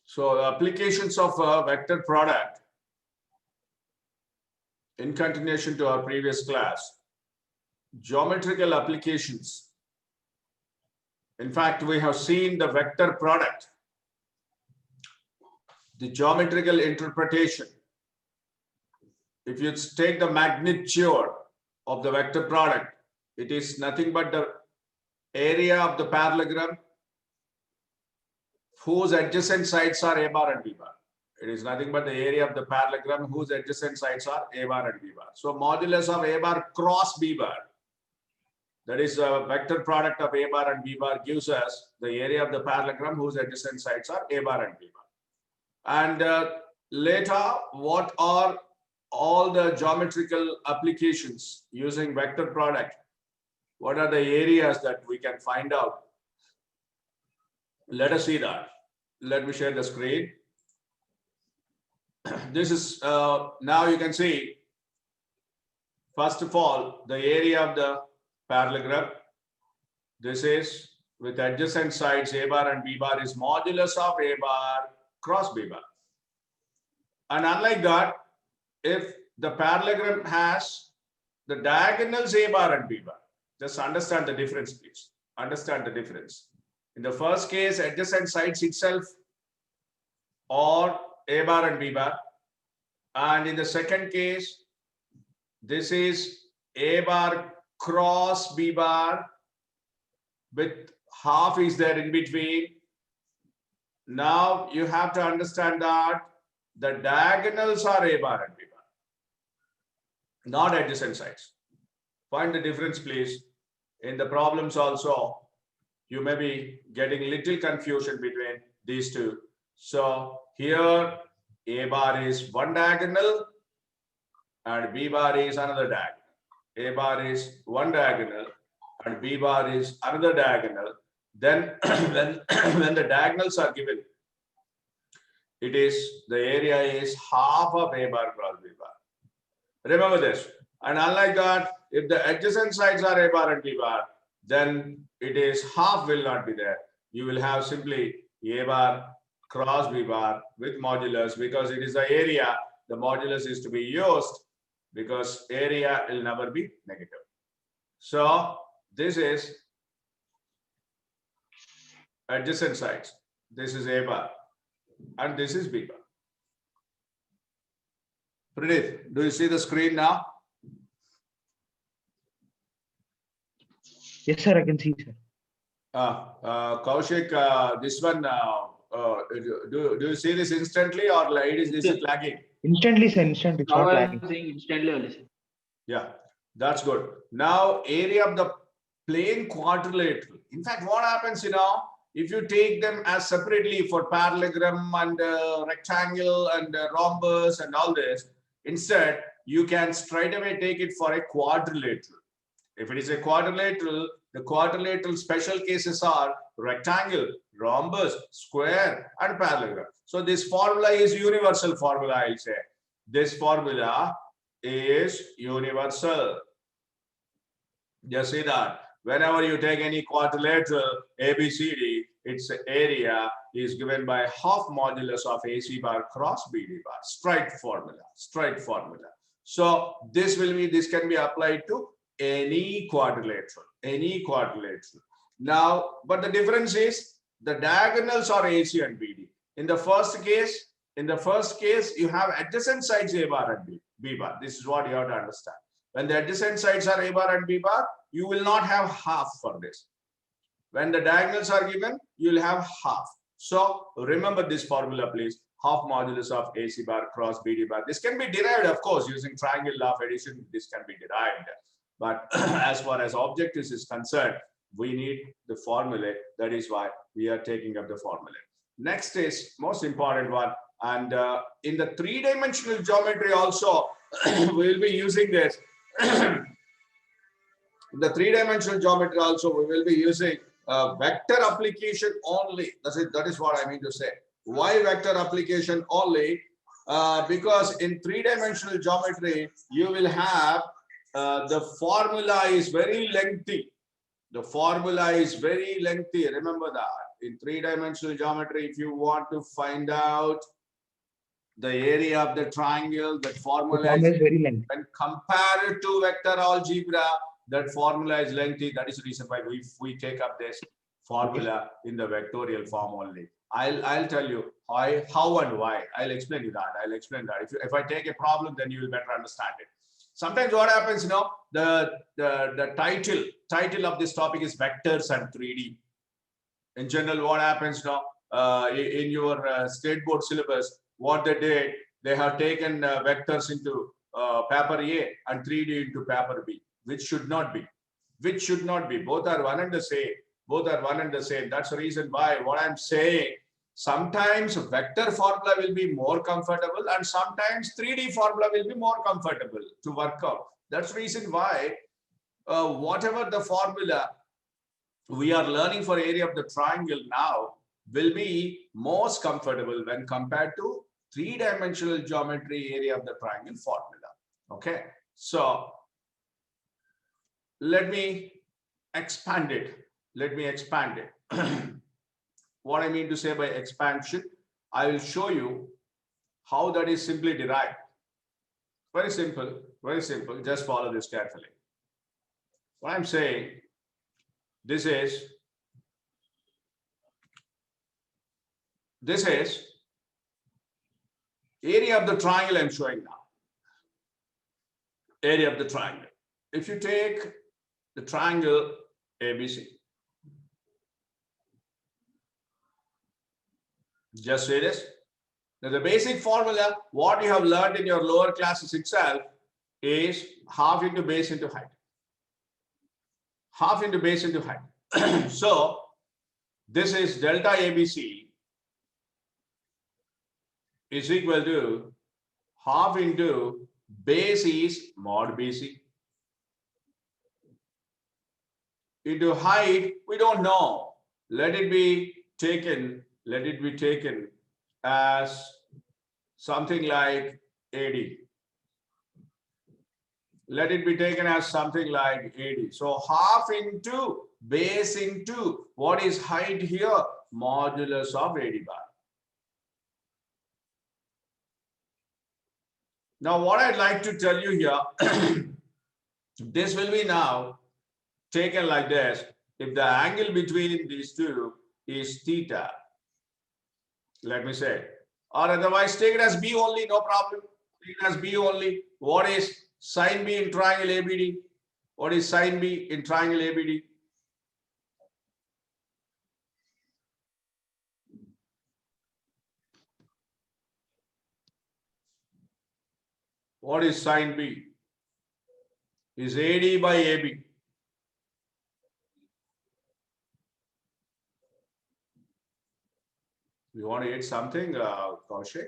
So applications of vector product in continuation to our previous class, geometrical applications. In fact, we have seen the vector product, the geometrical interpretation. If you take the magnitude of the vector product, it is nothing but the area of the parallelogram whose adjacent sides are A bar and B bar. It is nothing but the area of the parallelogram whose adjacent sides are A bar and B bar. So modulus of A bar cross B bar, that is a vector product of A bar and B bar, gives us the area of the parallelogram whose adjacent sides are A bar and B bar. And later, what are all the geometrical applications using vector product? What are the areas that we can find out? Let us see that. Let me share the screen. This is, now you can see, first of all, the area of the parallelogram. This is with adjacent sides A bar and B bar is modulus of A bar cross B bar. And unlike that, if the parallelogram has the diagonals A bar and B bar, just understand the difference, please. Understand the difference. In the first case, adjacent sides itself or A bar and B bar. And in the second case, this is A bar cross B bar with half is there in between. Now you have to understand that the diagonals are A bar and B bar, not adjacent sides. Find the difference, please. In the problems also, you may be getting little confusion between these two. So here A bar is one diagonal and B bar is another diagonal. A bar is one diagonal and B bar is another diagonal. Then when the diagonals are given, it is the area is half of A bar cross B bar. Remember this. And unlike that, if the adjacent sides are A bar and B bar, then it is half will not be there. You will have simply A bar cross B bar with modulus, because it is the area. The modulus is to be used because area will never be negative. So this is adjacent sides. This is A bar and this is B bar. Pranit, do you see the screen now? Yes, sir, I can see, sir. Kaushik, this one, do you see this instantly or is it lagging? Instantly, sir, instantly. Now I am seeing instantly only, sir. Yeah, that's good. Now, area of the plane quadrilateral. In fact, what happens, if you take them as separately for parallelogram and rectangle and rhombus and all this, instead, you can straight away take it for a quadrilateral. If it is a quadrilateral, the quadrilateral special cases are rectangle, rhombus, square, and parallelogram. So this formula is universal formula, I'll say. This formula is universal. Just see that. Whenever you take any quadrilateral ABCD, its area is given by half modulus of AC bar cross BD bar. Straight formula. Straight formula. So this can be applied to any quadrilateral. Any quadrilateral. Now, but the difference is the diagonals are AC and BD. In the first case, you have adjacent sides A bar and B bar. This is what you have to understand. When the adjacent sides are A bar and B bar, you will not have half for this. When the diagonals are given, you will have half. So remember this formula, please. Half modulus of AC bar cross BD bar. This can be derived, of course, using triangle law of addition. This can be derived. But as far as objectives is concerned, we need the formula. That is why we are taking up the formula. Next is most important one. And in the three-dimensional geometry also, we will be using this. In the three-dimensional geometry also, we will be using vector application only. That is what I mean to say. Why vector application only? Because in three-dimensional geometry, you will have the formula is very lengthy. The formula is very lengthy. Remember that. in three-dimensional geometry, if you want to find out the area of the triangle, that The formula formula is, is very lengthy. when compared to vector algebra, that formula is lengthy. That is the reason why we take up this formula in the vectorial form only. I'll tell you how and why. I'll explain you that. I'll explain that. If I take a problem, then you will better understand it. Sometimes what happens, the title of this topic is vectors and 3D. In general, what happens now in your state board syllabus, what they did, they have taken vectors into paper A and 3D into paper B, which should not be. Which should not be. Both are one and the same. Both are one and the same. That's the reason why what I'm saying, sometimes vector formula will be more comfortable and sometimes 3D formula will be more comfortable to work out. That's the reason why whatever the formula we are learning for area of the triangle now will be most comfortable when compared to three-dimensional geometry area of the triangle formula. Okay, so let me expand it. Let me expand it. What I mean to say by expansion, I will show you how that is simply derived. Very simple, very simple. Just follow this carefully. What I'm saying, this is area of the triangle I'm showing now. Area of the triangle. If you take the triangle ABC, just say this. Now the basic formula, what you have learned in your lower classes itself, is half into base into height. Half into base into height. So this is delta ABC is equal to half into base is mod BC. Into height, we don't know. Let it be taken as something like AD. Let it be taken as something like AD. So half into base into what is height here? Modulus of AD bar. Now what I'd like to tell you here, this will be now taken like this. If the angle between these two is theta, let me say, or otherwise take it as B only, no problem. Take it as B only. What is sine B in triangle ABD? What is sine B in triangle ABD? What is sine B? Is AD by AB. You want to eat something, Kaushik?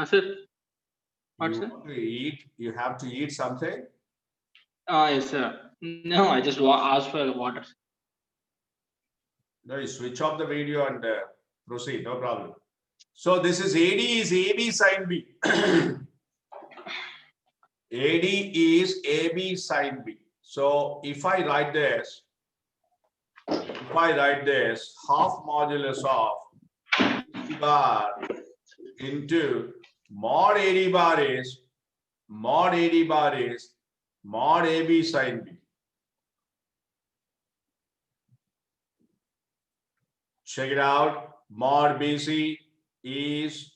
Sir. What, You sir? want to eat? You have to eat something? Yes, sir. No, I just asked for water. No, you switch off the video and proceed, no problem. So this is AD is AB sine B. AD is AB sine B. So if I write this, half modulus of B bar into mod AD bar is mod AB sine B. Check it out. Mod BC is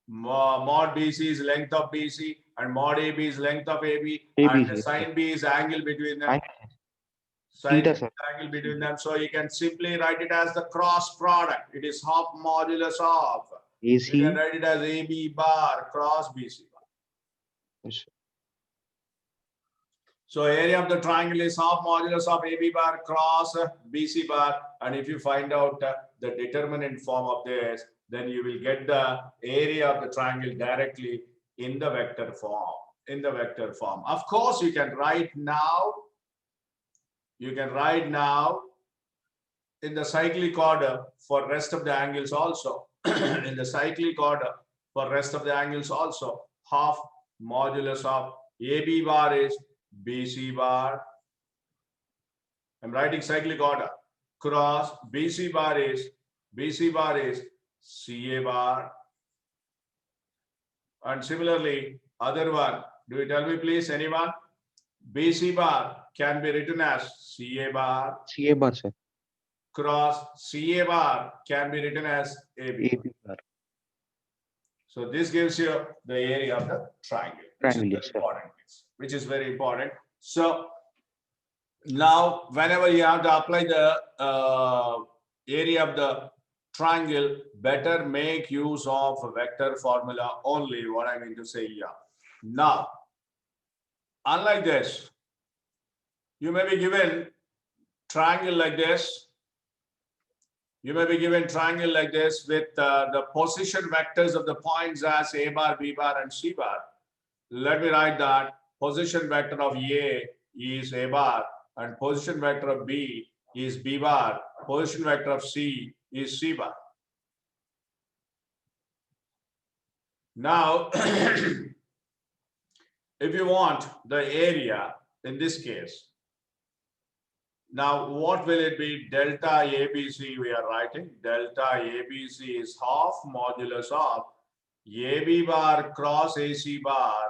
length of BC and mod AB is length of AB, and ABC. sine B is angle between them. Theta, Sine sir. angle between them. So you can simply write it as the cross product. It is half modulus of. AC. You can write it as AB bar cross BC bar. Yes. So area of the triangle is half modulus of AB bar cross BC bar. And if you find out the determinant form of this, then you will get the area of the triangle directly in the vector form. Of course, you can write now. You can write now in the cyclic order for rest of the angles also. In the cyclic order for rest of the angles also, half modulus of AB bar is BC bar. I'm writing cyclic order. Cross BC bar is CA bar. And similarly, other one, do you tell me please, anyone? BC bar can be written as CA bar. CA bar, sir. Cross CA bar can be written as AB. AB bar. So this gives you the area of the triangle, Triangle, yes, sir. which is very important. So now, whenever you have to apply the area of the triangle, better make use of vector formula only. What I mean to say here. Now, unlike this, you may be given triangle like this. You may be given triangle like this with the position vectors of the points as A bar, B bar, and C bar. Let me write that position vector of A is A bar, and position vector of B is B bar. Position vector of C is C bar. Now, if you want the area in this case, now what will it be? Delta ABC we are writing. Delta ABC is half modulus of AB bar cross AC bar.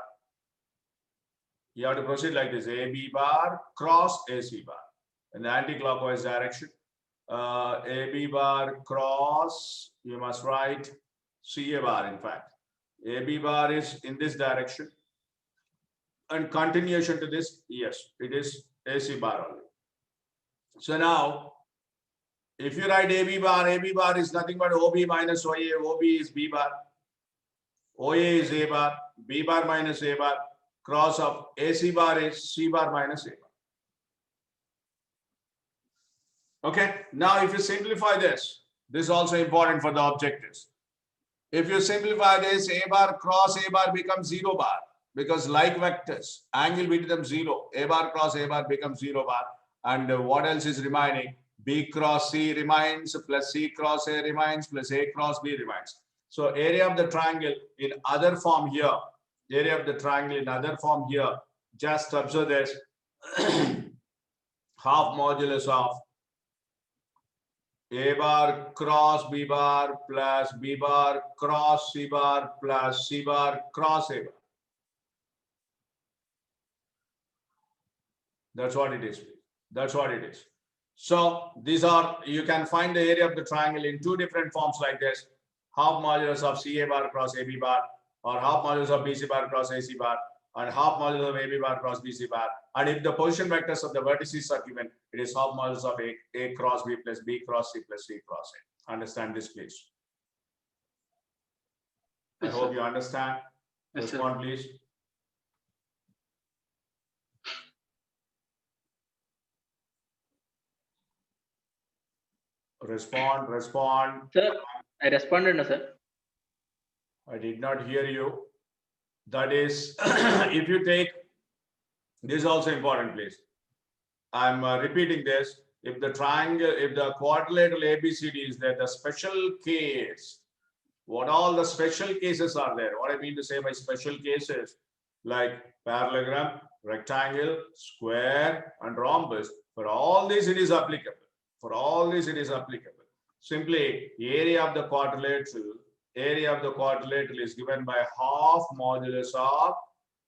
You have to proceed like this. AB bar cross AC bar in the anti-clockwise direction. AB bar cross, you must write CA bar in fact. AB bar is in this direction. And continuation to this, yes, it is AC bar only. So now, if you write AB bar is nothing but OB minus OA. OB is B bar. OA is A bar. B bar minus A bar. Cross of AC bar is C bar minus A bar. Okay. Now, if you simplify this is also important for the objectives. If you simplify this, A bar cross A bar becomes 0 bar because like vectors, angle between them 0. A bar cross A bar becomes 0 bar. And what else is remaining? B cross C remains, plus C cross A remains, plus A cross B remains. So area of the triangle in other form here, area of the triangle in other form here, just observe this, half modulus of A bar cross B bar plus B bar cross C bar plus C bar cross A bar. That's what it is. That's what it is. So these are, you can find the area of the triangle in two different forms like this. Half modulus of CA bar cross AB bar, or half modulus of BC bar cross AC bar, and half modulus of AB bar cross BC bar. And if the position vectors of the vertices are given, it is half modulus of A cross B plus B cross C plus C cross A. Understand this, please. Yes, I hope sir. you understand. Yes, sir. Respond, please. Respond. Sir, I responded, no, sir. I did not hear you. That is, if you take, this is also important, please. I'm repeating this. If the triangle, if the quadrilateral ABCD is there, the special case, what all the special cases are there? What I mean to say by special cases, like parallelogram, rectangle, square, and rhombus, for all these it is applicable. For all this it is applicable. Simply, area of the quadrilateral is given by half modulus of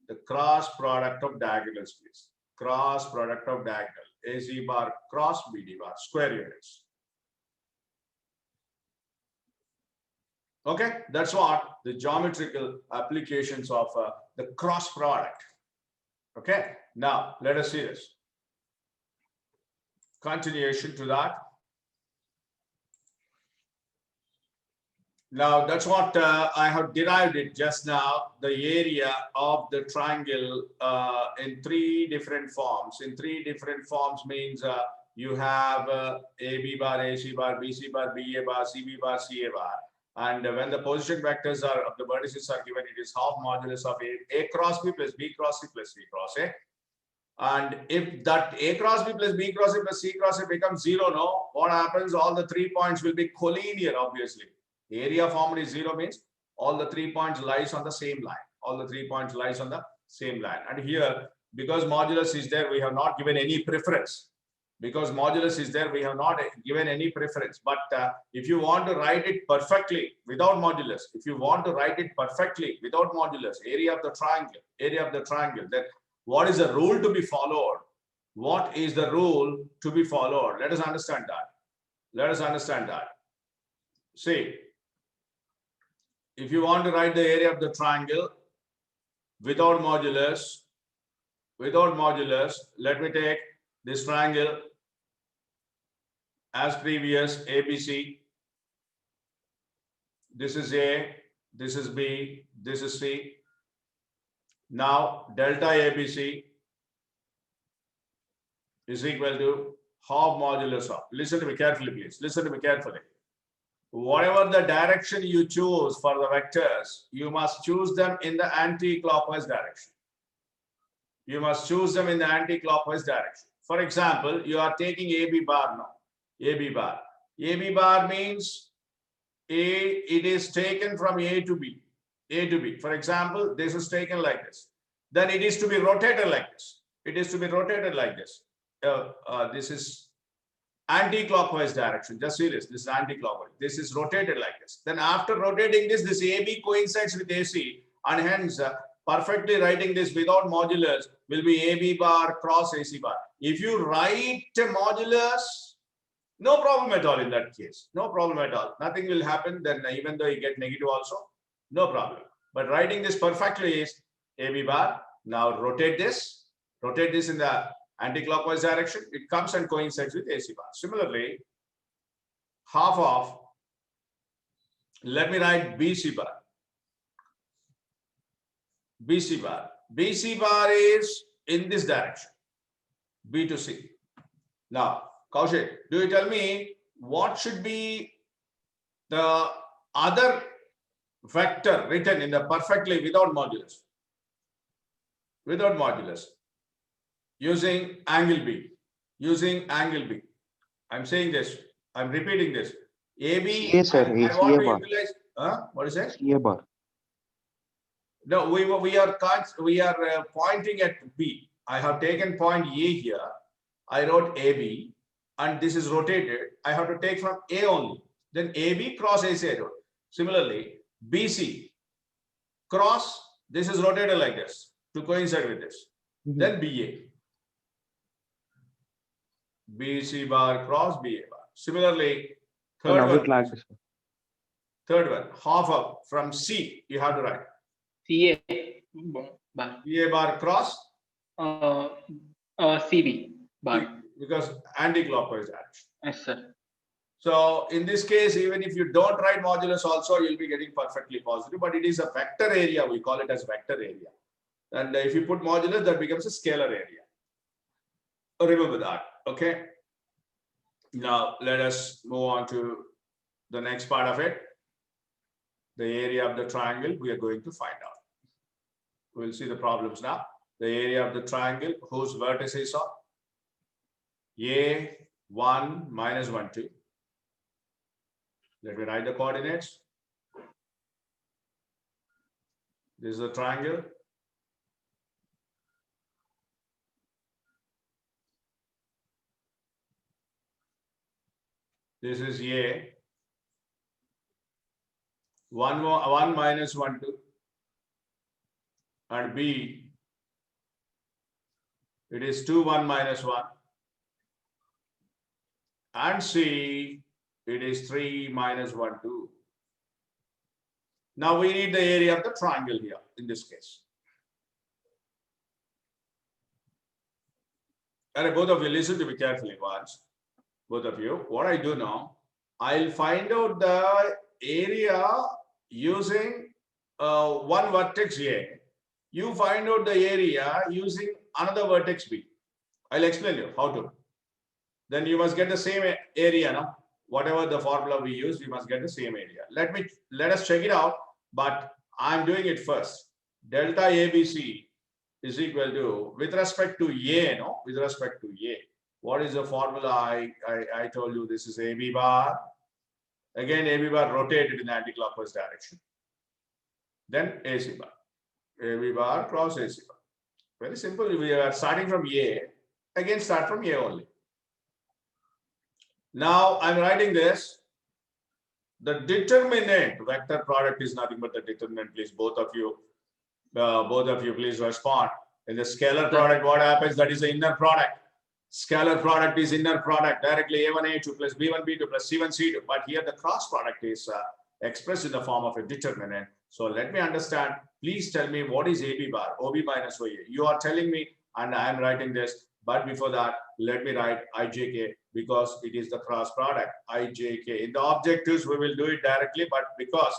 the cross product of diagonals, please. Cross product of diagonal. AC bar cross BD bar, square units. Okay, that's what the geometrical applications of the cross product. Okay, now let us see this. Continuation to that. Now that's what I have derived it just now, the area of the triangle in three different forms. In three different forms means you have AB bar, AC bar, BC bar, BA bar, CB bar, CA bar. And when the position vectors are of the vertices are given, it is half modulus of A cross B plus B cross C plus C cross A. And if that A cross B plus B cross A plus C cross A becomes 0, no, what happens? All the 3 points will be collinear, obviously. Area formed is 0 means all the 3 points lies on the same line. All the 3 points lies on the same line. And here because modulus is there, we have not given any preference. Because modulus is there, we have not given any preference. But if you want to write it perfectly without modulus, if you want to write it perfectly without modulus, area of the triangle, then what is the rule to be followed? What is the rule to be followed? Let us understand that. See, if you want to write the area of the triangle without modulus, let me take this triangle as previous, ABC. This is A, this is B, this is C. Now delta ABC is equal to half modulus of. Listen to me carefully, please. Listen to me carefully. Whatever the direction you choose for the vectors, you must choose them in the anti-clockwise direction. For example, you are taking AB bar now. AB bar means it is taken from A to B. For example, this is taken like this. Then it is to be rotated like this. This is anti-clockwise direction. Just see this. This is anti-clockwise. This is rotated like this. Then after rotating this AB coincides with AC, and hence perfectly writing this without modulus will be AB bar cross AC bar. If you write a modulus, no problem at all in that case. No problem at all. Nothing will happen. Then even though you get negative also, no problem. But writing this perfectly is AB bar. Now rotate this in the anti-clockwise direction. It comes and coincides with AC bar. Similarly, half of, let me write BC bar. BC bar is in this direction, B to C. Now, Kaushik, do you tell me what should be the other vector written in the perfectly without modulus? Using angle B. I'm saying this. I'm repeating this. AB. CA, sir. I CA want to bar. utilize. What is it? CA bar. No, we are pointing at B. I have taken point A here. I wrote AB, and this is rotated. I have to take from A only. Then AB cross AC I wrote. Similarly, BC cross. This is rotated like this to coincide with this. Then BA. BC bar cross BA bar. Similarly, third one, half up from C, you have to write. CA bar. CA bar cross. CB bar. Because anti-clockwise direction. Yes, sir. So in this case, even if you don't write modulus also, you'll be getting perfectly positive, but it is a vector area. We call it as vector area. And if you put modulus, that becomes a scalar area. Remember that, okay? Now, let us move on to the next part of it. The area of the triangle, we are going to find out. We'll see the problems now. The area of the triangle, whose vertices are A1 minus 1, 2. Let me write the coordinates. This is the triangle. This is A. 1 minus 1, 2. And B, it is 2, 1 minus 1. And C, it is 3 minus 1, 2. Now we need the area of the triangle here in this case. And both of you listen to me carefully once. Both of you, what I do now, I'll find out the area using one vertex A. You find out the area using another vertex B. I'll explain you how to. Then you must get the same area now. Whatever the formula we use, we must get the same area. Let us check it out, but I'm doing it first. Delta ABC is equal to, with respect to A, no? With respect to A. What is the formula? I told you this is AB bar. Again, AB bar rotated in the anti-clockwise direction. Then AC bar. AB bar cross AC bar. Very simple. We are starting from A. Again, start from A only. Now I'm writing this. The determinant vector product is nothing but the determinant. Please, both of you, please respond. In the scalar product, what happens? That is the inner product. Scalar product is inner product directly A1 A2 plus B1 B2 plus C1 C2. But here the cross product is expressed in the form of a determinant. So let me understand. Please tell me what is AB bar, OB minus OA. You are telling me, and I am writing this. But before that, let me write IJK because it is the cross product. IJK. In the objectives, we will do it directly. But because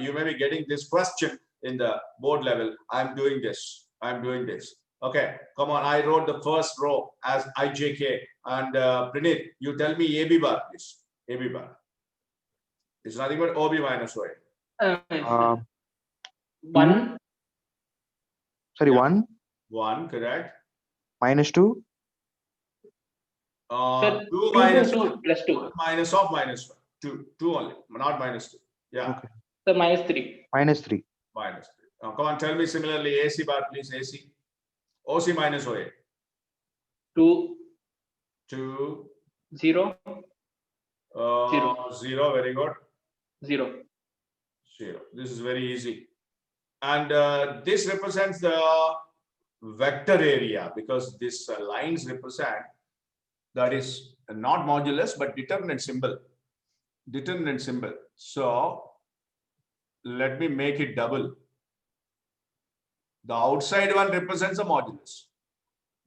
you may be getting this question in the board level, I'm doing this. Okay, come on. I wrote the first row as IJK. And Pranit, you tell me AB bar, please. AB bar. It's nothing but OB minus OA. 1. Sorry, Yeah. 1 1, correct. minus 2. Sir, 2 2 minus 2 plus 2. minus of minus 1. 2 only, not minus 2. Yeah. Okay. Sir, minus 3. Minus 3. Minus 3. Now, come on, tell me similarly AC bar, please. AC. OC minus OA. 2 2. 0 0. Very good. 0. 0. This is very easy. And this represents the vector area because this lines represent, that is not modulus but determinant symbol. So let me make it double. The outside one represents a modulus.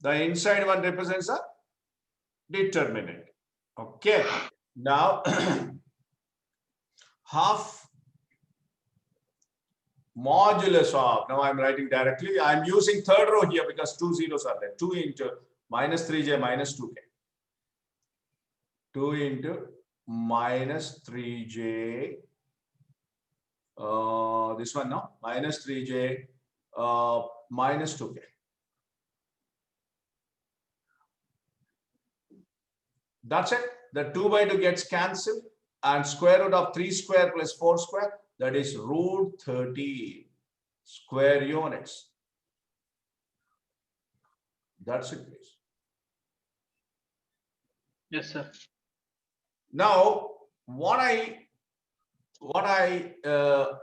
The inside one represents a determinant. Okay. Now half modulus of, now I'm writing directly. I'm using third row here because 2 zeros are there. 2 into minus 3j minus 2k. 2 into minus 3j. This one, no? Minus 3j minus 2k. That's it. The 2 by 2 gets cancelled. And square root of 3 square plus 4 square, that is root 30 square units. That's it, please. Yes, sir. Now, what I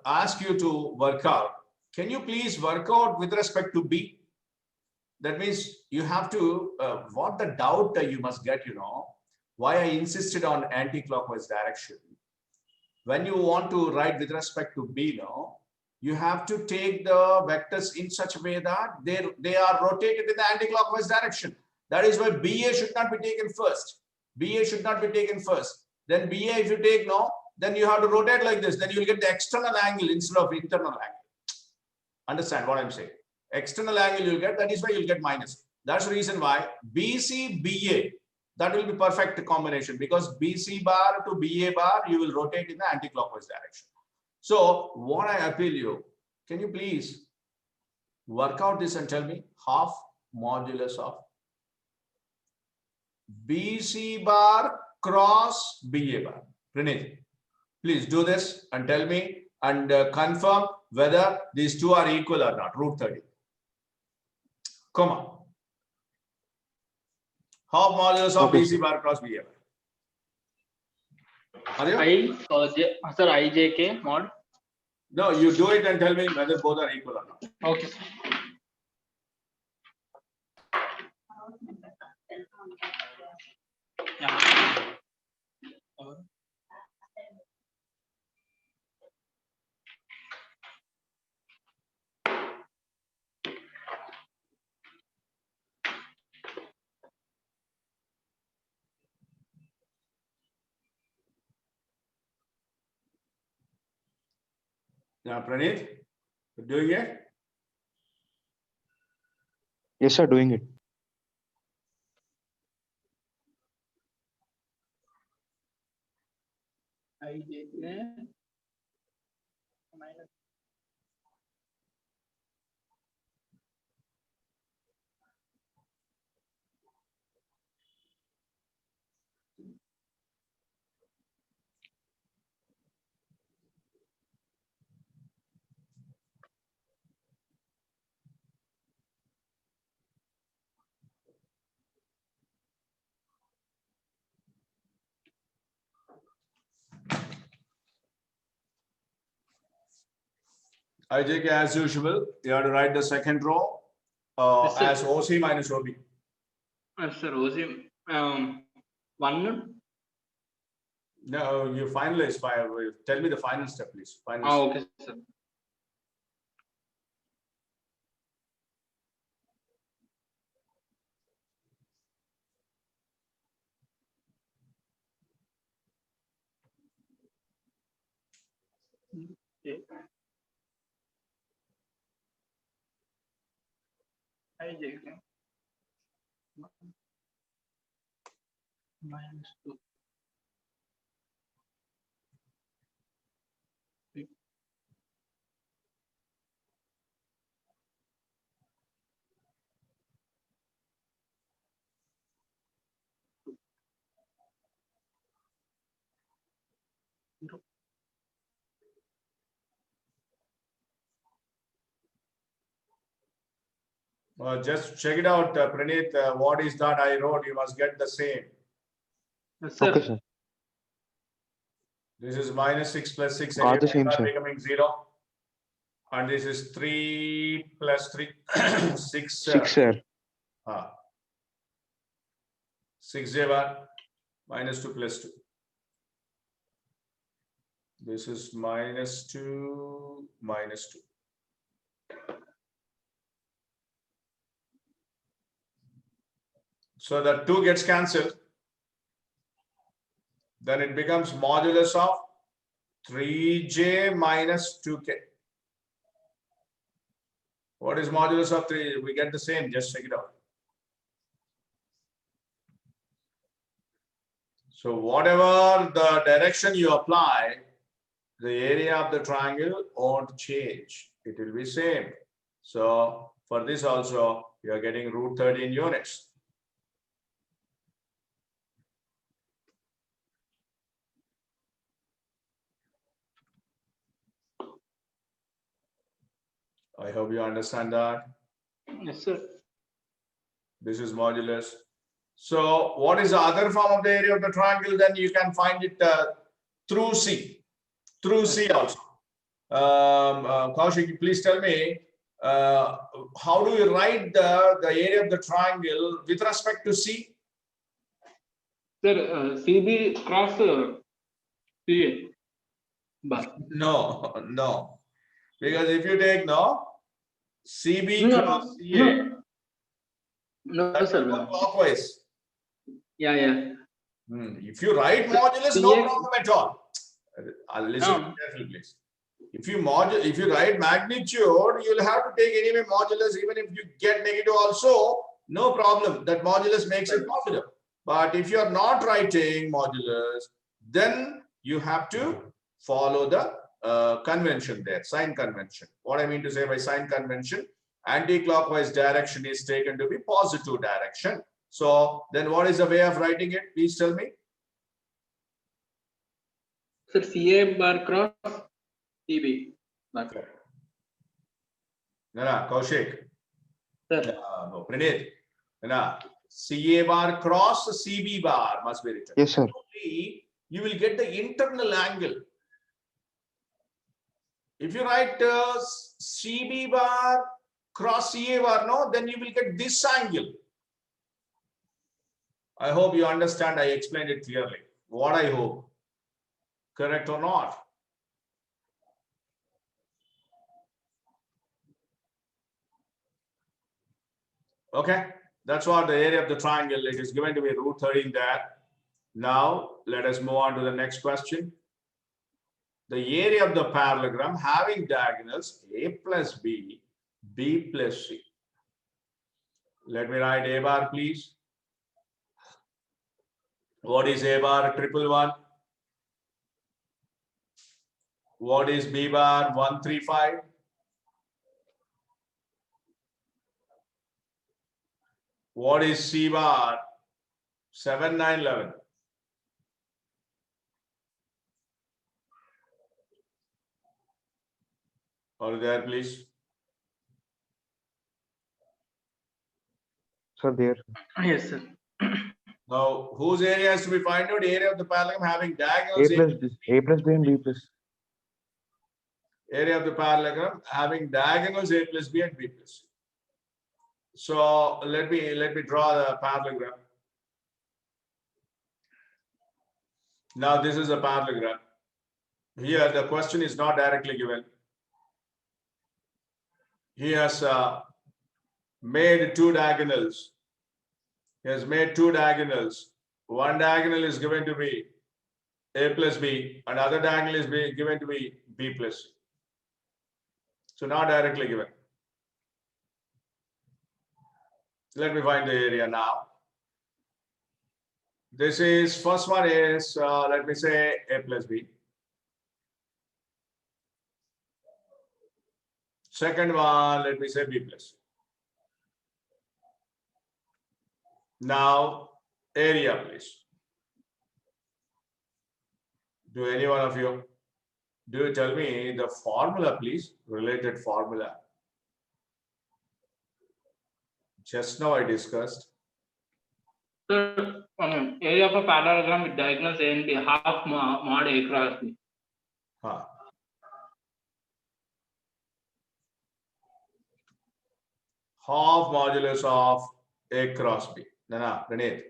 ask you to work out, can you please work out with respect to B? That means you have to, what the doubt you must get, why I insisted on anti-clockwise direction. When you want to write with respect to B, you have to take the vectors in such a way that they are rotated in the anti-clockwise direction. That is why BA should not be taken first. BA should not be taken first. Then BA, if you take then you have to rotate like this. Then you will get the external angle instead of internal angle. Understand what I'm saying? External angle you'll get, that is why you'll get minus. That's the reason why BC, BA, that will be perfect combination because BC bar to BA bar, you will rotate in the anti-clockwise direction. So what I appeal you, can you please work out this and tell me half modulus of BC bar cross BA bar. Pranit, please do this and tell me and confirm whether these two are equal or not. Root 30. Come on. Half modulus of Okay, BC bar cross BA bar. Are you? Sir, IJK mod. No, you do it and tell me whether both are equal or not. Okay. Yeah. Yeah, Pranit, you're doing it? Yes, sir, doing it. IJK minus. IJK, as usual, you have to write the second row Yes, sir. as OC minus OB. Sir, OC, 1. No, you finalize. Tell me the final step, please. Final Ah, step. okay, sir. Okay. IJK. -2. Just check it out, Praneeth. What is that I wrote? You must get the same. Yes, sir. Okay, sir. This is -6 plus 6. Got the Again, same, not sir. becoming 0. And this is 3 plus 3, 6. 6, sir. 6 J-bar, -2 plus 2. This is -2, -2. So that 2 gets cancelled. Then it becomes modulus of 3J minus 2K. What is modulus of 3? We get the same, just check it out. So whatever the direction you apply, the area of the triangle won't change. It will be same. So for this also, you are getting root 13 units. I hope you understand that. Yes, sir. This is modulus. So what is the other form of the area of the triangle? Then you can find it through C. Through C also. Kaushik, please tell me, how do you write the area of the triangle with respect to C? Sir, CB cross CA. Bar. No, no. Because if you take CB No, cross CA, No, that sir. will go clockwise. Yeah. If you write modulus, no CA problem at all. Listen carefully, please. If you write magnitude, you'll have to take anyway modulus. Even if you get negative also, no problem. That modulus makes it positive. But if you are not writing modulus, then you have to follow the convention there, sign convention. What I mean to say by sign convention, anti-clockwise direction is taken to be positive direction. So then what is the way of writing it? Please tell me. Sir, CA bar cross CB bar. No, Kaushik. Sir. No, Praneeth. No, CA bar cross CB bar must be written. Yes, sir. You will get the internal angle. If you write CB bar cross CA bar, no, then you will get this angle. I hope you understand. I explained it clearly. What I hope. Correct or not? Okay. That's what the area of the triangle is. It is given to be root 13 there. Now, let us move on to the next question. The area of the parallelogram having diagonals A plus B, B plus C. Let me write A bar, please. What is A bar? 111. What is B bar? 135. What is C bar? 7911. Are there, please? Sir, there. Yes, sir. Now, whose area has to be found out? Area of the parallelogram having A diagonals plus B. A plus B and B plus. Area of the parallelogram having diagonals A plus B and B plus C. So let me draw the parallelogram. Now this is a parallelogram. Here the question is not directly given. He has made two diagonals. He has made two diagonals. One diagonal is given to be A plus B, and other diagonal is given to be B plus C. So not directly given. Let me find the area now. This is, first one is, let me say A plus B. Second one, let me say B plus C. Now, area, please. Do any one of you, do you tell me the formula, please? Related formula. Just now I discussed. Sir, area of a parallelogram with diagonals A and B, half mod A cross B. Huh. Half modulus of A cross B. No, Praneeth.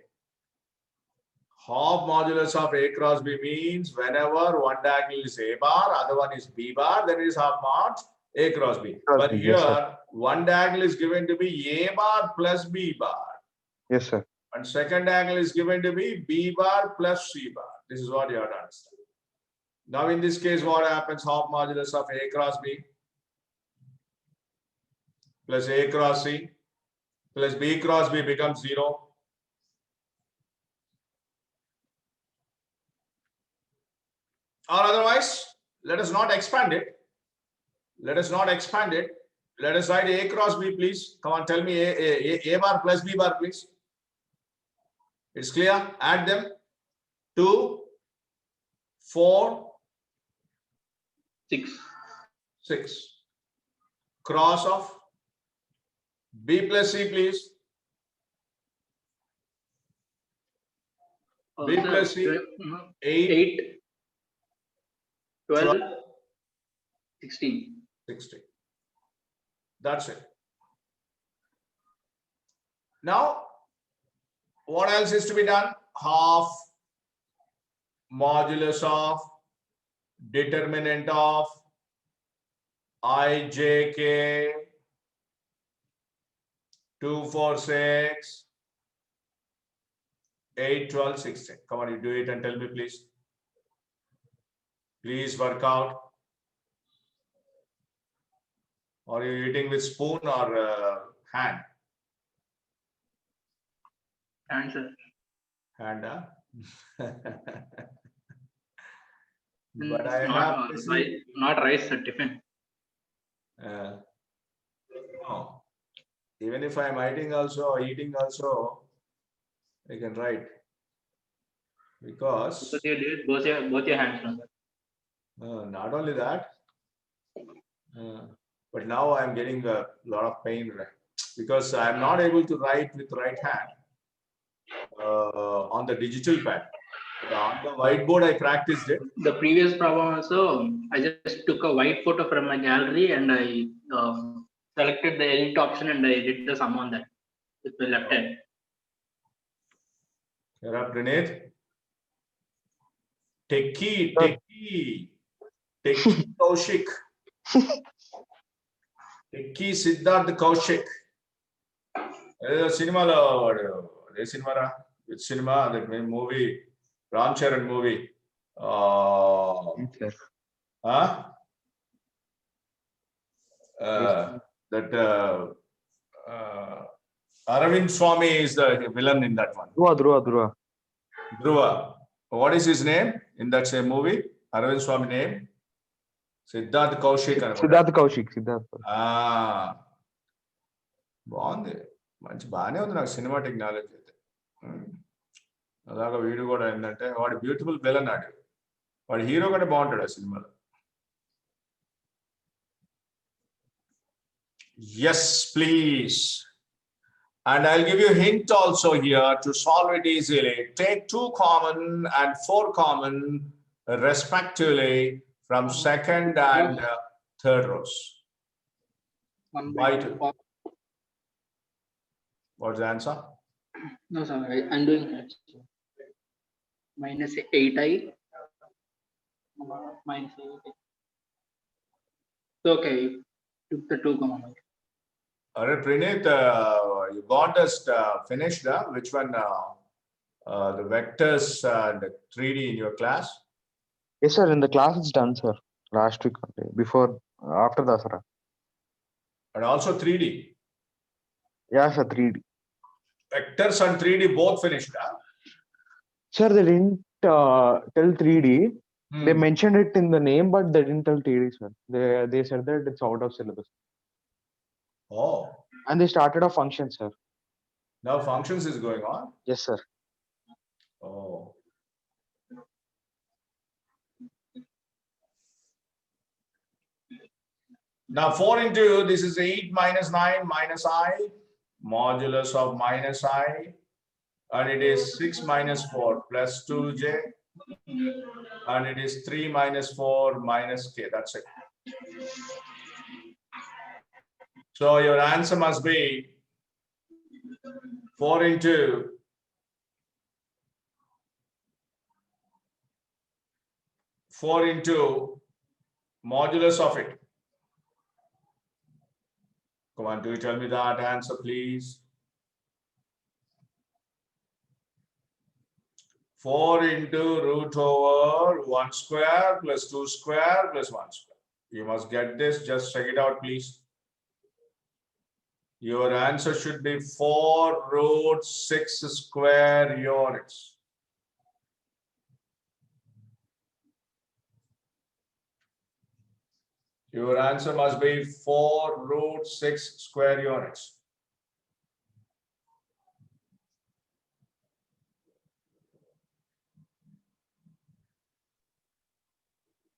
Half modulus of A cross B means whenever one diagonal is A bar, other one is B bar, then it is half mod A cross B. But B, here, yes, sir. one diagonal is given to be A bar plus B bar. Yes, sir. And second diagonal is given to be B bar plus C bar. This is what you have to understand. Now in this case, what happens? Half modulus of A cross B plus A cross C plus B cross B becomes 0. Or otherwise, let us not expand it. Let us not expand it. Let us write A cross B, please. Come on, tell me A bar plus B bar, please. It's clear? Add them. 2, 4, 6. Cross of B plus C, please. B plus C, 8, 12, 16. 60. That's it. Now, what else is to be done? Half modulus of determinant of IJK 2, 4, 6, 8, 12, 16. Come on, you do it and tell me, please. Please work out. Are you eating with spoon or hand? Answer. Hand, huh? But I have not rice, sir, tiffin. No. Even if I am eating also, I can write. Because So you do it both your hands. not only that, but now I am getting a lot of pain because I am not able to write with right hand on the digital pad. On the whiteboard, I practiced it. The previous problem also, I just took a white photo from my gallery and I selected the edit option and I did the sum on that with my left hand. Here are Praneeth. Techie Kaushik. Techie Siddharth Kaushik. Cinema, which cinema? That movie, Ram Charan movie. Yes, That Aravind Swamy is the villain in that one. Dhruva. What is his name in that same movie? Aravind Swamy name? Siddharth Kaushik. Siddharth Kaushik. బాగుంది మంచి బాగానే ఉంది నాకు cinema technology అయితే అలాగా వీడు కూడా ఏంటంటే వాడు బ్యూటిఫుల్ విలన్ ఆడు వాడు హీరో కంటే బాగుంటాడు ఆ సినిమాలో yes please and I'll give you a hint also here to solve it easily. Take 2 common and 4 common respectively from second and third rows. 1 By by 2. 2. What's the answer? No, sir, I'm doing it. Minus 8i minus 8. So, okay, took the 2 common. Alright, Pranit, you got this finished. Which one? The vectors and 3D in your class? Yes, sir. In the class, it's done, sir. Last week, only, before, after Dasara. And also 3D. Yeah, sir. 3D. Vectors and 3D both finished. Sir, they didn't tell 3D. They Hmm. mentioned it in the name, but they didn't tell 3D, sir. They said that it's out of syllabus. Oh, And they started a function, sir. now functions is going on. Yes, sir. Oh. Now 4 into this is 8 minus 9 minus I, modulus of minus I, and it is 6 minus 4 plus 2j, and it is 3 minus 4 minus k. That's it. So your answer must be 4 into 4 into modulus of it. Come on, do you tell me that answer, please? 4 into root over 1 square plus 2 square plus 1 square. You must get this. Just check it out, please. Your answer should be 4 root 6 square units. Your answer must be 4 root 6 square units.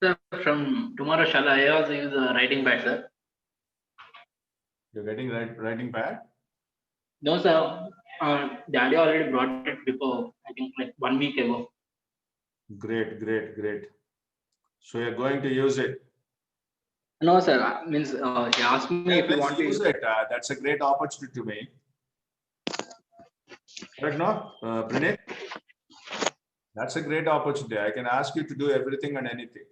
Sir, from tomorrow, shall I also use a writing pad, sir? You're getting writing pad? No, sir. Daddy already brought it before, I think like 1 week ago. Great, great, great. So you're going to use it. No, sir. Means he asked me Yeah, if you let's want to use use. it. That's a great opportunity to me. Right now, Pranit? That's a great opportunity. I can ask you to do everything and anything.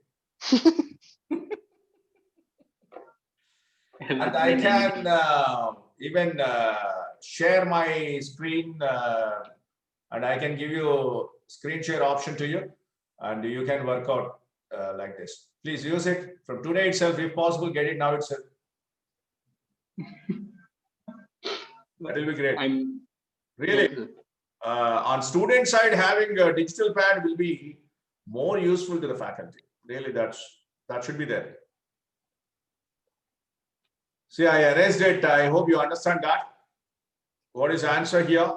And I can even share my screen and I can give you screen share option to you and you can work out like this. Please use it from today itself. If possible, get it now itself. That will be great. Really. On student side, having a digital pad will be more useful to the faculty. Really, that should be there. See, I erased it. I hope you understand that. What is the answer here?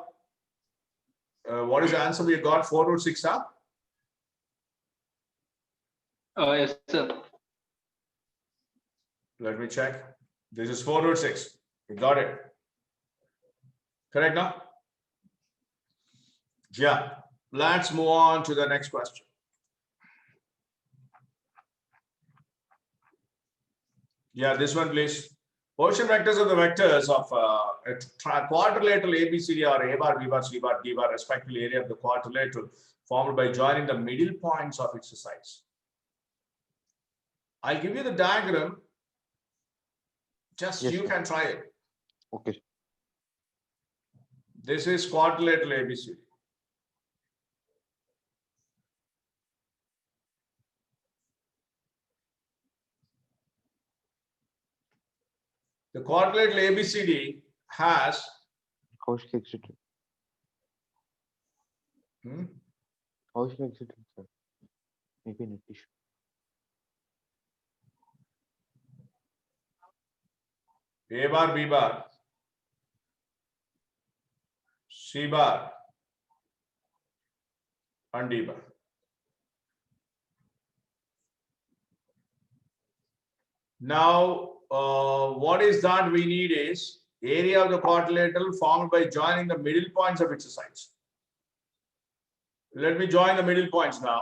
What is the answer we got? 4 root 6, huh? Yes, sir. Let me check. This is 4 root 6. We got it. Correct now? Yeah. Let's move on to the next question. Yeah, this one, please. Position vectors of the vectors of a quadrilateral ABCD are A bar, B bar, C bar, D bar, respectively, area of the quadrilateral formed by joining the middle points of its sides. I'll give you the diagram. Just Yes, you sir. can try it. Okay. This is quadrilateral ABCD. The quadrilateral ABCD has How should I exit it? How should I exit it, sir? Maybe an issue. A bar, B bar, C bar, and D bar. Now, what is that we need is area of the quadrilateral formed by joining the middle points of its sides. Let me join the middle points now.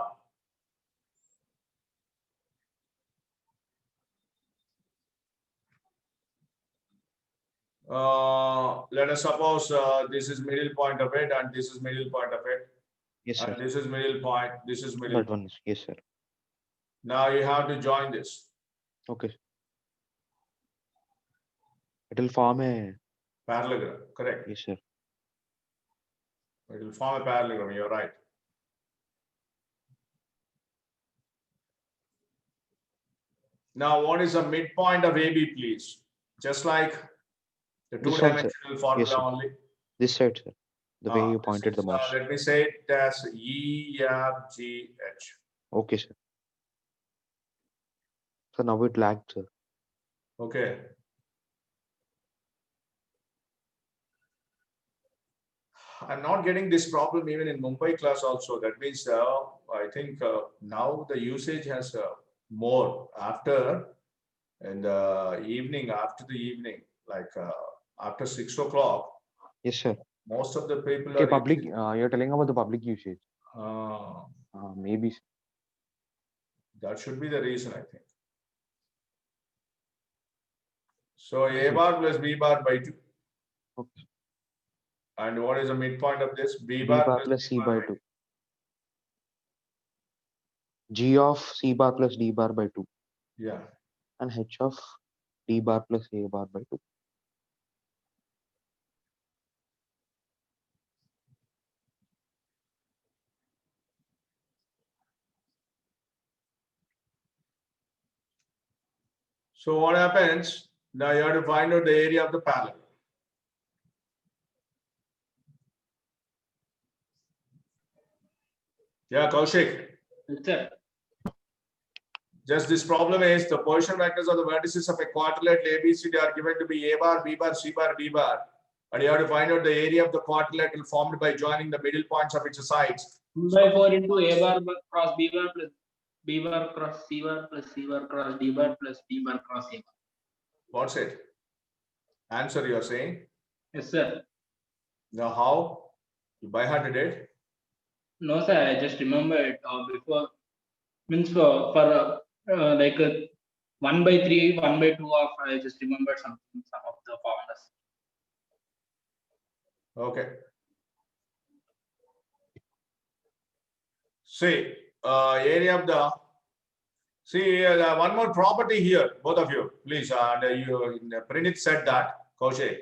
Let us suppose this is middle point of it and this is middle point of it. Yes, sir. And this is middle point, this is middle. That one is, yes, sir. Now you have to join this. Okay. It will form a, Parallelogram, correct. yes, sir. It will form a parallelogram, you're right. Now, what is the midpoint of AB, please? Just like the This side, sir. two-dimensional formula Yes, sir. only. This side, sir. The way you This pointed the is, mouse. let me say it as E, F, G, H. Okay, sir. So now it lagged, sir. Okay. I'm not getting this problem even in Mumbai class also. That means I think now the usage has more after in the evening, after the evening, like after 6 o'clock, Yes, sir. most of the people Okay, are public, using, you're telling about the public usage. uh, Maybe. that should be the reason, I think. So A bar plus B bar by 2. Okay. And what is the midpoint of this? B B bar bar plus plus C C bar by by 2. G of C bar plus D bar by 2. Yeah. And H of D bar plus A bar by 2. So what happens? Now you have to find out the area of the parallelogram. Yeah, Kaushik. Yes, sir. Just this problem is the position vectors of the vertices of a quadrilateral ABCD are given to be A bar, B bar, C bar, D bar. And you have to find out the area of the quadrilateral formed by joining the middle points of its sides. 2 by 4 into A bar cross B bar plus B bar cross C bar plus C bar cross D bar plus D bar cross A bar. What's it? Answer you are saying? Yes, sir. Now how? You by hearted it? No, sir. I just remember it before. Means for like 1 by 3, 1 by 2 of I just remembered some of the formulas. Okay. See, area of the, see one more property here, both of you, please. Pranit said that, Kaushik.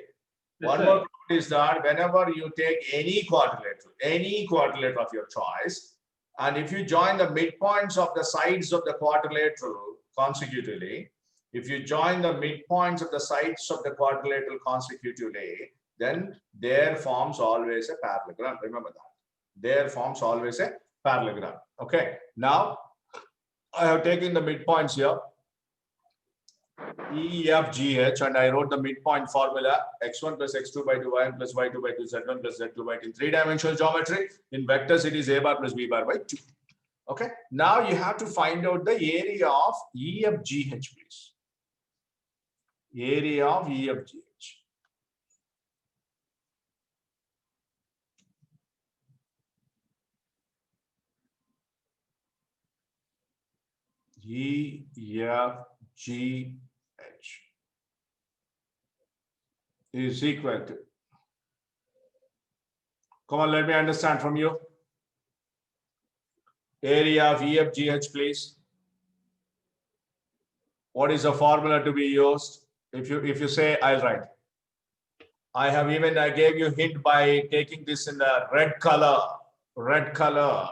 Yes, One sir. more property is that whenever you take any quadrilateral of your choice, and if you join the midpoints of the sides of the quadrilateral consecutively, if you join the midpoints of the sides of the quadrilateral consecutively, then there forms always a parallelogram. Remember that. There forms always a parallelogram. Okay. Now, I have taken the midpoints here. E, F, G, H, and I wrote the midpoint formula x1 plus x2 by 2, y1 plus y2 by 2, z1 plus z2 by 2. In three-dimensional geometry, in vectors, it is a bar plus b bar by 2. Okay. Now you have to find out the area of E, F, G, H, please. Area of E, F, G, H. E, F, G, H is equal to. Come on, let me understand from you. Area of EFGH, please. What is the formula to be used? If you say, I'll write. I gave you hint by taking this in the red color. Red color.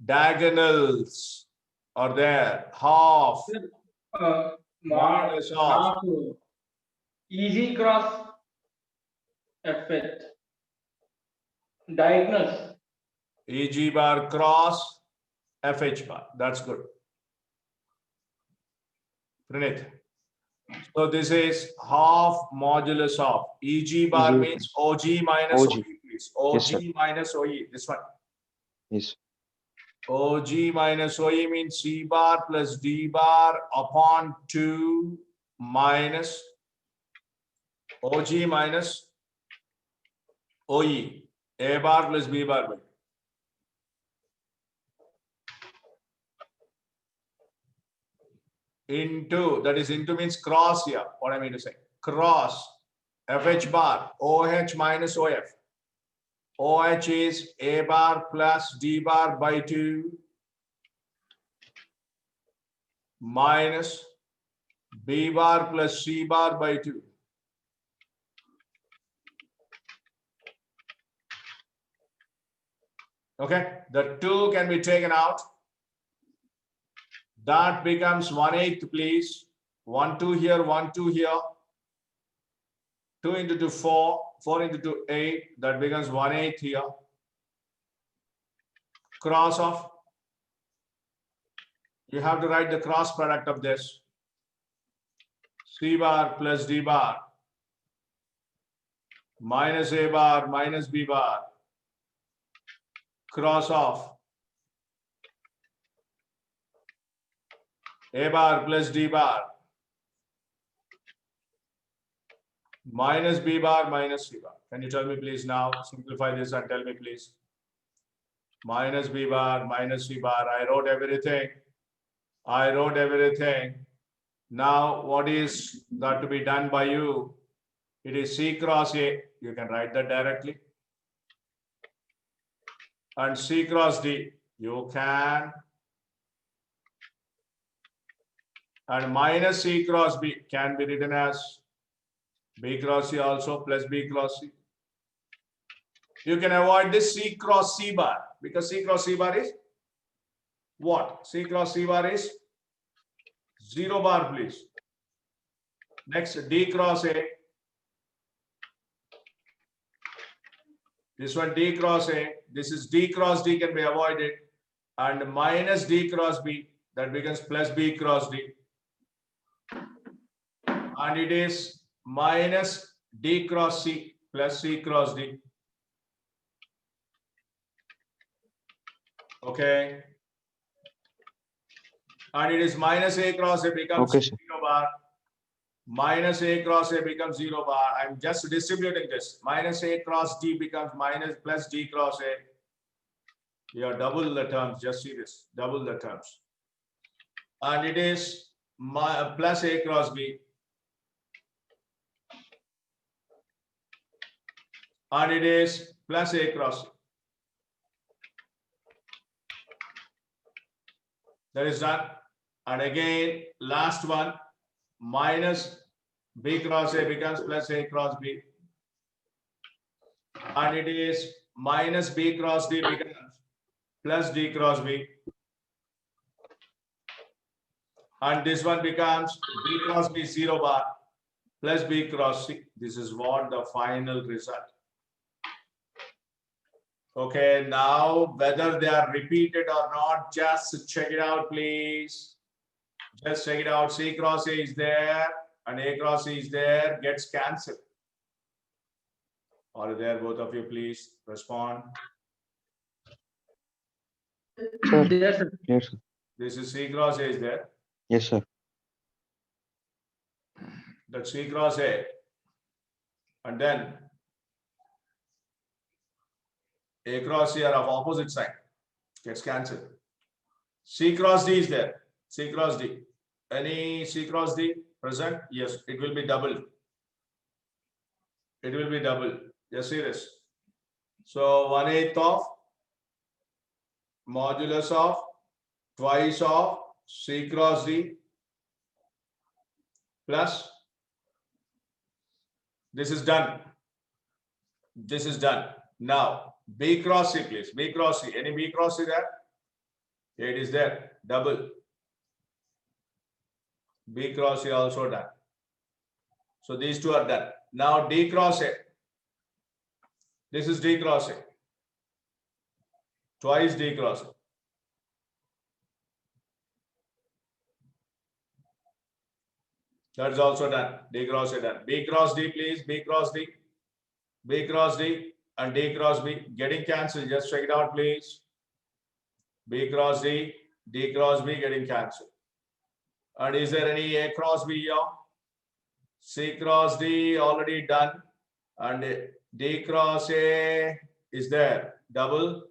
Diagonals are there. Half. Mod Half. easy cross effect. Diagonals. EG bar cross FH bar. That's good. Pranit. So this is half modulus of EG bar EG means OG minus OG. OE, please. OG Yes, minus OE. This one. Yes. OG minus OE means C bar plus D bar upon 2 minus OG minus OE. A bar plus B bar by. Into, that is into means cross here. What I mean to say. cross FH bar, OH minus OF. OH is A bar plus D bar by 2 minus B bar plus C bar by 2. Okay, the 2 can be taken out. That becomes 1/8, please. 1, 2 here, 1, 2 here. 2 into 2, 4. 4 into 2, 8. That becomes 1/8 here. Cross of. You have to write the cross product of this. C bar plus D bar minus A bar minus B bar. Cross off. A bar plus D bar minus B bar minus C bar. Can you tell me please now? Simplify this and tell me please. Minus B bar minus C bar. I wrote everything. I wrote everything. Now what is that to be done by you? It is C cross A. You can write that directly. And C cross D. You can. And minus C cross B can be written as B cross C also plus B cross C. You can avoid this C cross C bar because C cross C bar is what? C cross C bar is 0 bar, please. Next, D cross A. This one D cross A. This is D cross D can be avoided. And minus D cross B, that becomes plus B cross D. And it is minus D cross C plus C cross D. Okay. And it is minus A cross A becomes 0 bar. Minus A cross A becomes 0 bar. I'm just distributing this. Minus A cross D becomes minus plus D cross A. You are double the terms. Just see this. Double the terms. And it is plus A cross B. And it is plus A cross C. That is done. And again, last one, minus B cross A becomes plus A cross B. And it is minus B cross D becomes plus D cross B. And this one becomes B cross B 0 bar plus B cross C. This is what the final result. Okay, now whether they are repeated or not, just check it out, please. Just check it out. C cross A is there and A cross C is there, gets cancelled. Are there, both of you, please respond. Sir. Yes, sir. Yes, sir. This is C cross A is there. Yes, sir. That C cross A. And then A cross C are of opposite side, gets cancelled. C cross D is there. C cross D. Any C cross D present? Yes, it will be double. It will be double. Just see this. So 1/8 of modulus of twice of C cross D plus this is done. This is done. Now B cross C, please. B cross C. Any B cross C there? It is there. Double. B cross C also done. So these two are done. Now D cross A. This is D cross A. Twice D cross A. That's also done. D cross A done. B cross D, please. B cross D. B cross D and D cross B. Getting cancelled. Just check it out, please. B cross D. D cross B getting cancelled. And is there any A cross B here? C cross D already done. And D cross A is there. Double.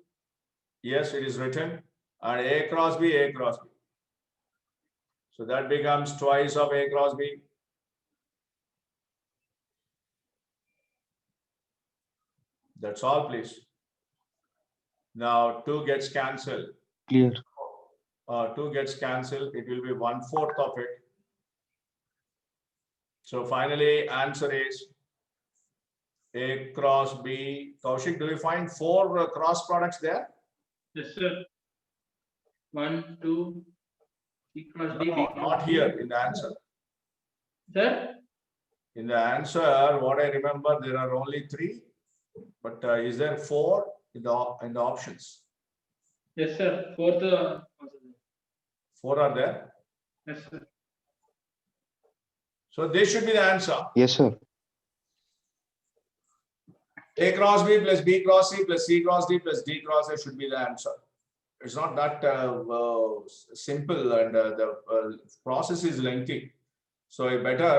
Yes, it is written. And A cross B, A cross B. So that becomes twice of A cross B. That's all, please. Now 2 gets cancelled. Clear. 2 gets cancelled. It will be 1/4 of it. So finally, answer is A cross B. Kaushik, do you find 4 cross products there? Yes, sir. 1, 2, C cross D. No, B cross not D. here in the answer. Sir? In the answer, what I remember, there are only 3. But is there 4 in the options? Yes, sir. 4th. 4 are there. Yes, sir. So this should be the answer. Yes, sir. A cross B plus B cross C plus C cross D plus D cross A should be the answer. It's not that simple, and the process is lengthy. So you better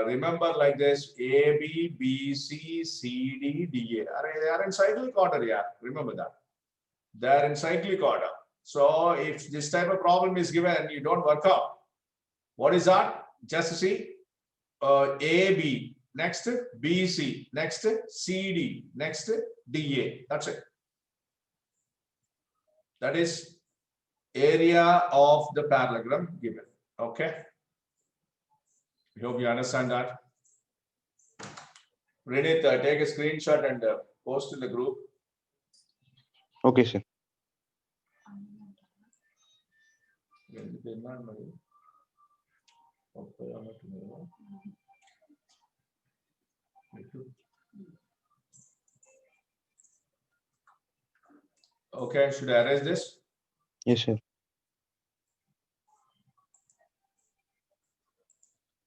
remember like this: A, B, B, C, C, D, D, A. They are in cyclic order, yeah. Remember that. They are in cyclic order. So if this type of problem is given, you don't work out. What is that? Just see A, B. Next, BC, next, CD, next, DA. That's it. That is area of the parallelogram given. Okay. I hope you understand that. Pranit, take a screenshot and post in the group. Okay, sir. Okay, should I erase this? Yes, sir.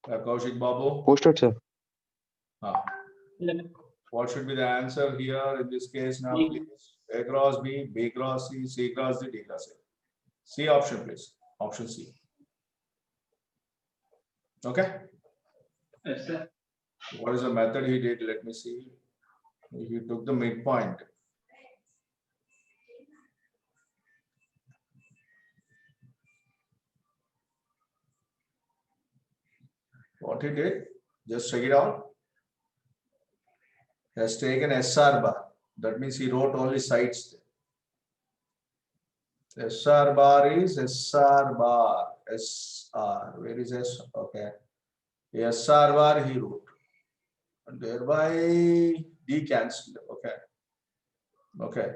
Kaushik Babu. Posted, sir. What should be the answer here in this case now, please? A cross B, B cross C, C cross D, D cross A. C option, please. Option C. Okay. Yes, sir. What is the method he did? Let me see. He took the midpoint. What he did? Just check it out. He has taken SR bar. That means he wrote only sides. SR bar is SR bar. SR. Where is S? Okay. SR bar he wrote. And thereby D cancelled. Okay. Okay.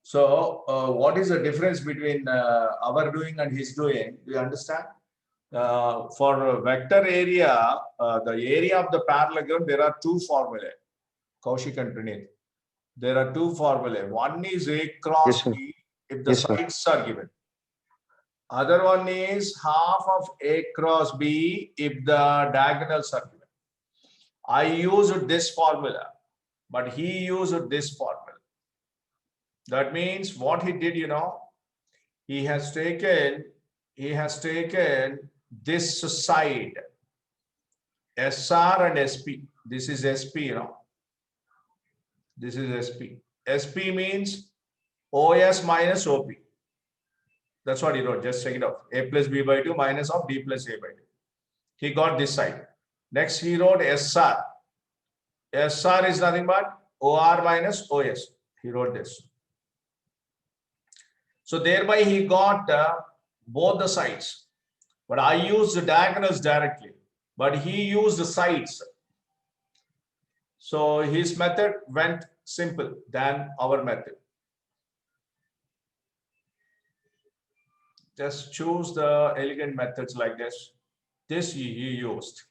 So what is the difference between our doing and his doing? Do you understand? For vector area, the area of the parallelogram, there are 2 formulae. Kaushik and Pranit. There are 2 formulae. One is A cross B if the sides are given. Other one is half of A cross B if the diagonals are given. I used this formula, but he used this formula. That means what he did, you know, he has taken this side, SR and SP. This is SP, you know. This is SP. SP means OS minus OP. That's what he wrote. Just check it out. A plus B by 2 minus of D plus A by 2. He got this side. Next, he wrote SR. SR is nothing but OR minus OS. He wrote this. So thereby he got both the sides. But I used the diagonals directly. But he used the sides. So his method went simple than our method. Just choose the elegant methods like this. This he used.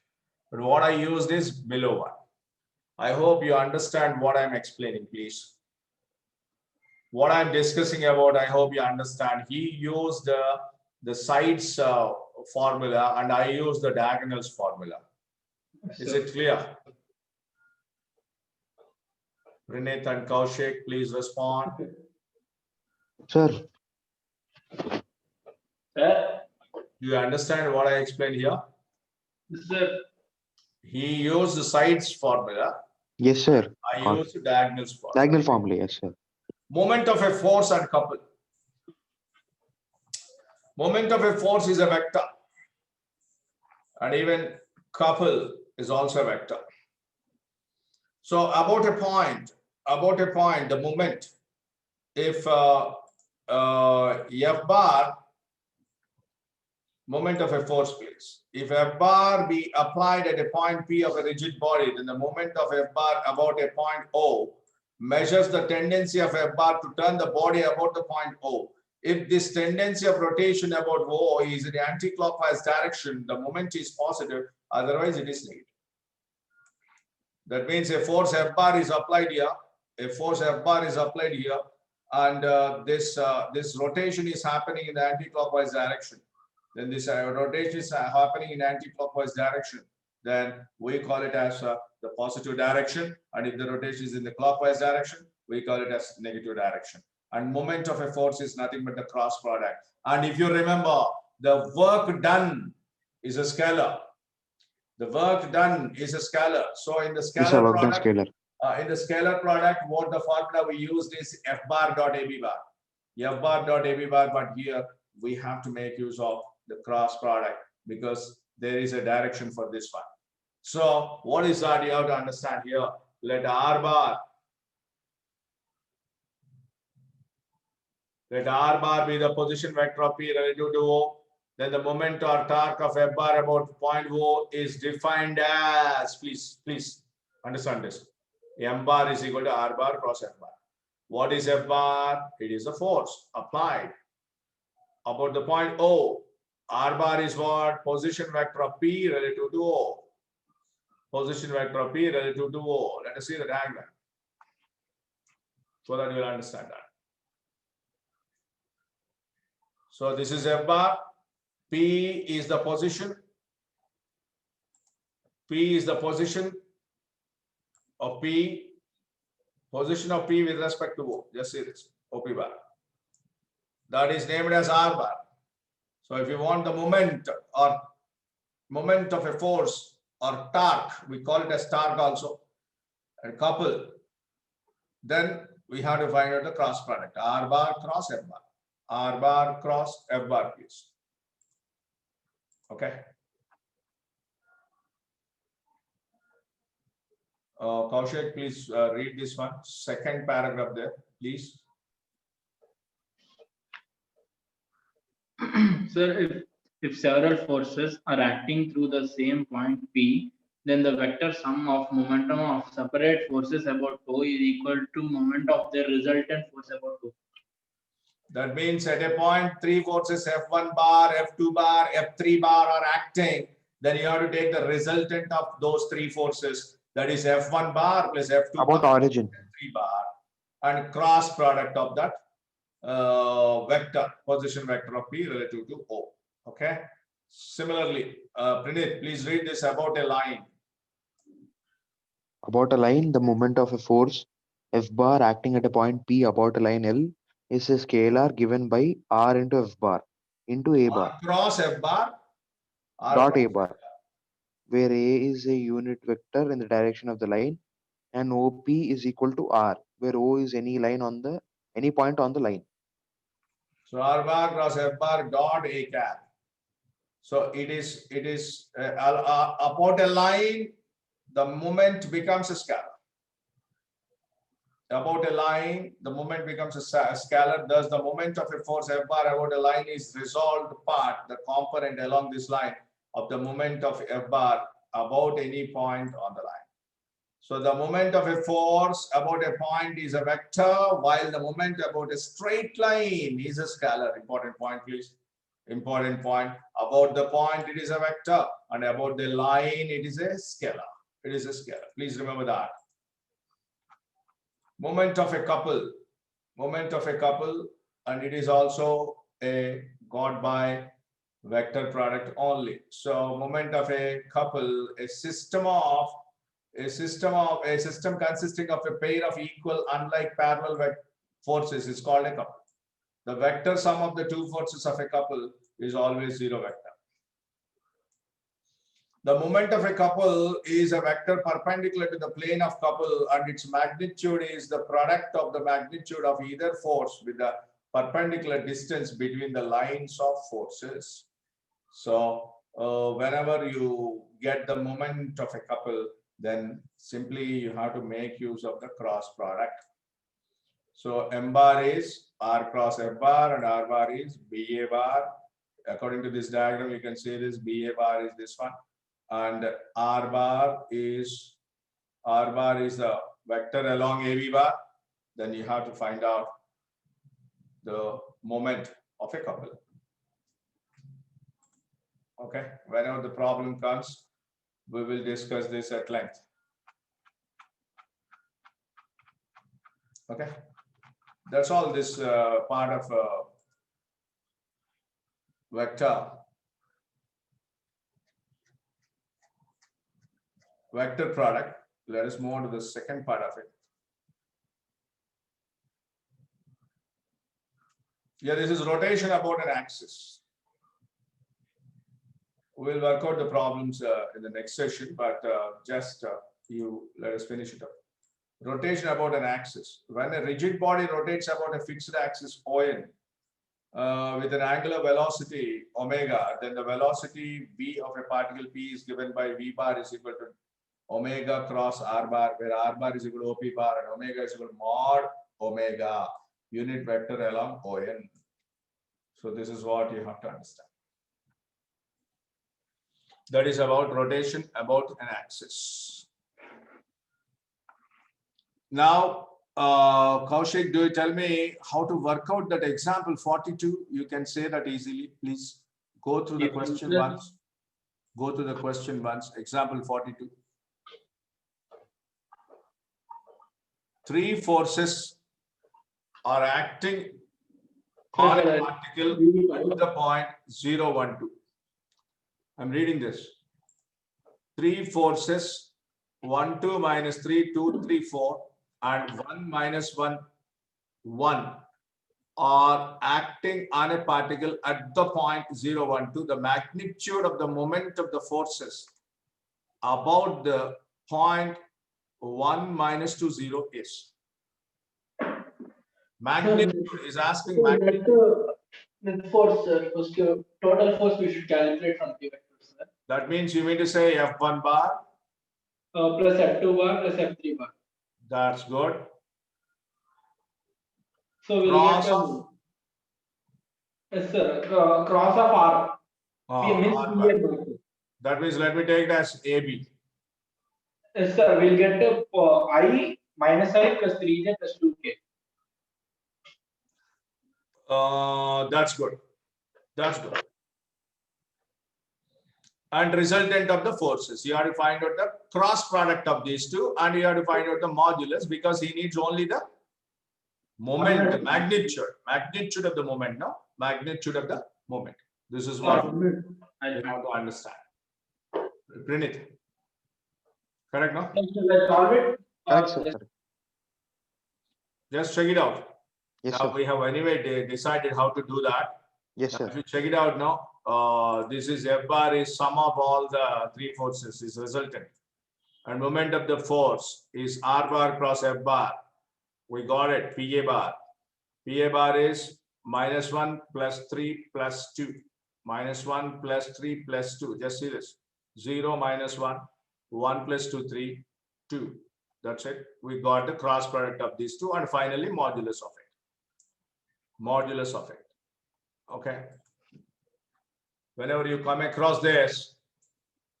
But what I used is below one. I hope you understand what I'm explaining, please. What I'm discussing about, I hope you understand. He used the sides formula and I used the diagonals formula. Is it clear? Pranit and Kaushik, please respond. Sir. Sir? Do you understand what I explained here? Yes, sir. He used the sides formula. Yes, sir. I used the diagonals formula. Diagonal formula, yes, sir. Moment of a force and couple. Moment of a force is a vector. And even couple is also a vector. So about a point, about a point, the moment, if F bar, moment of a force, please. If F bar be applied at a point P of a rigid body, then the moment of F bar about a point O measures the tendency of F bar to turn the body about the point O. If this tendency of rotation about O is in the anti-clockwise direction, the moment is positive, otherwise it is negative. That means a force F bar is applied here, a force F bar is applied here, and this rotation is happening in the anti-clockwise direction. Then this rotation is happening in anti-clockwise direction. Then we call it as the positive direction, and if the rotation is in the clockwise direction, we call it as negative direction. And moment of a force is nothing but the cross product. And if you remember, the work done is a scalar. The work done is a scalar. So in the scalar product, what the formula we used is F bar dot AB bar. F bar dot AB bar, but here we have to make use of the cross product because there is a direction for this one. So what is that you have to understand here? Let R bar be the position vector of P relative to O. Then the moment or torque of F bar about point O is defined as, please understand this. M bar is equal to R bar cross F bar. What is F bar? It is a force applied about the point O. R bar is what? Position vector of P relative to O. Position vector of P relative to O. Let us see the diagram so that you will understand that. So this is F bar. P is the position. P is the position of P. Position of P with respect to O. Just see this. OP bar. That is named as R bar. So if you want the moment or moment of a force or torque, we call it as torque also, and couple, then we have to find out the cross product. R bar cross F bar. R bar cross F bar, please. Okay. Kaushik, please read this one. Second paragraph there, please. Sir, if several forces are acting through the same point P, then the vector sum of momentum of separate forces about O is equal to moment of their resultant force about O. That means at a point, three forces F1 bar, F2 bar, F3 bar are acting. Then you have to take the resultant of those three forces. That is F1 bar plus F2 About bar, origin. F3 bar, and cross product of that vector, position vector of P relative to O. Okay. Similarly, Pranit, please read this about a line. About a line, the moment of a force F bar acting at a point P about a line L is a scalar given by R into F bar into A bar. R cross F bar. R Dot cross A bar, where A is a unit vector in the direction of the line and OP is equal to R, where O is any point on the line. So R bar cross F bar dot A cap. So it is about a line, the moment becomes a scalar. About a line, the moment becomes a scalar. Thus, the moment of a force F bar about a line is resolved part, the component along this line of the moment of F bar about any point on the line. So the moment of a force about a point is a vector, while the moment about a straight line is a scalar. Important point, please. Important point. About the point, it is a vector, and about the line, it is a scalar. It is a scalar. Please remember that. Moment of a couple, and it is also got by vector product only. So moment of a couple, a system consisting of a pair of equal unlike parallel forces is called a couple. The vector sum of the two forces of a couple is always zero vector. The moment of a couple is a vector perpendicular to the plane of couple, and its magnitude is the product of the magnitude of either force with the perpendicular distance between the lines of forces. So whenever you get the moment of a couple, then simply you have to make use of the cross product. So M bar is R cross F bar and R bar is BA bar. According to this diagram, you can see this BA bar is this one, and R bar is the vector along AB bar. Then you have to find out the moment of a couple. Okay, whenever the problem comes, we will discuss this at length. Okay, that's all this part of vector product. Let us move on to the second part of it. Yeah, this is rotation about an axis. We'll work out the problems in the next session, but let us finish it up. Rotation about an axis. When a rigid body rotates about a fixed axis ON with an angular velocity omega, then the velocity v of a particle p is given by v bar is equal to omega cross r bar, where r bar is equal to op bar and omega is equal to mod omega, unit vector along ON. So this is what you have to understand. That is about rotation about an axis. Now, Kaushik, do you tell me how to work out that example 42? You can say that easily, please. Go through the question once. Go to the question once. Example 42. Three forces are acting on a particle at the point 0, 1, 2. I'm reading this. Three forces, 1, 2, minus 3, 2, 3, 4, and 1, minus 1, 1 are acting on a particle at the point 0, 1, 2. The magnitude of the moment of the forces about the point 1, minus 2, 0 is. Magnitude is asking magnitude. The force, total force we should calculate from the vector, sir. That means you mean to say F1 bar? Plus F2 bar plus F3 bar. That's good. So we'll Cross get of? Yes, sir. Cross of R. R bar. That means let me take it as AB. Yes, sir. We'll get I minus I plus 3j plus 2k. That's good. That's good. And resultant of the forces. You have to find out the cross product of these two, and you have to find out the modulus, because he needs only the moment, the magnitude of the moment, no? Magnitude of the moment. This is what you have to understand. Pranit. Correct, no? Correct, sir. Just check it out. Yes, Now sir. we have anyway decided how to do that. Yes, Now, sir. if you check it out now, this is F bar is sum of all the three forces is resultant. And moment of the force is R bar cross F bar. We got it, PA bar. PA bar is minus 1 plus 3 plus 2. Minus 1 plus 3 plus 2. Just see this. 0 minus 1. 1 plus 2, 3, 2. That's it. We got the cross product of these two, and finally modulus of it. Modulus of it. Okay. Whenever you come across this,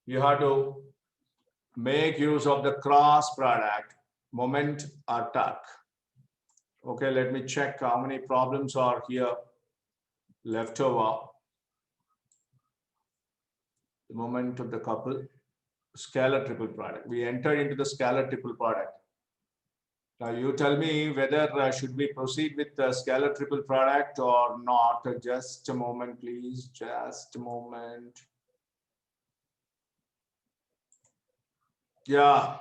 you have to make use of the cross product, moment or torque. Okay, let me check how many problems are here left over. The moment of the couple, scalar triple product. We entered into the scalar triple product. Now you tell me whether should we proceed with the scalar triple product or not. Just a moment, please. Just a moment. Yeah.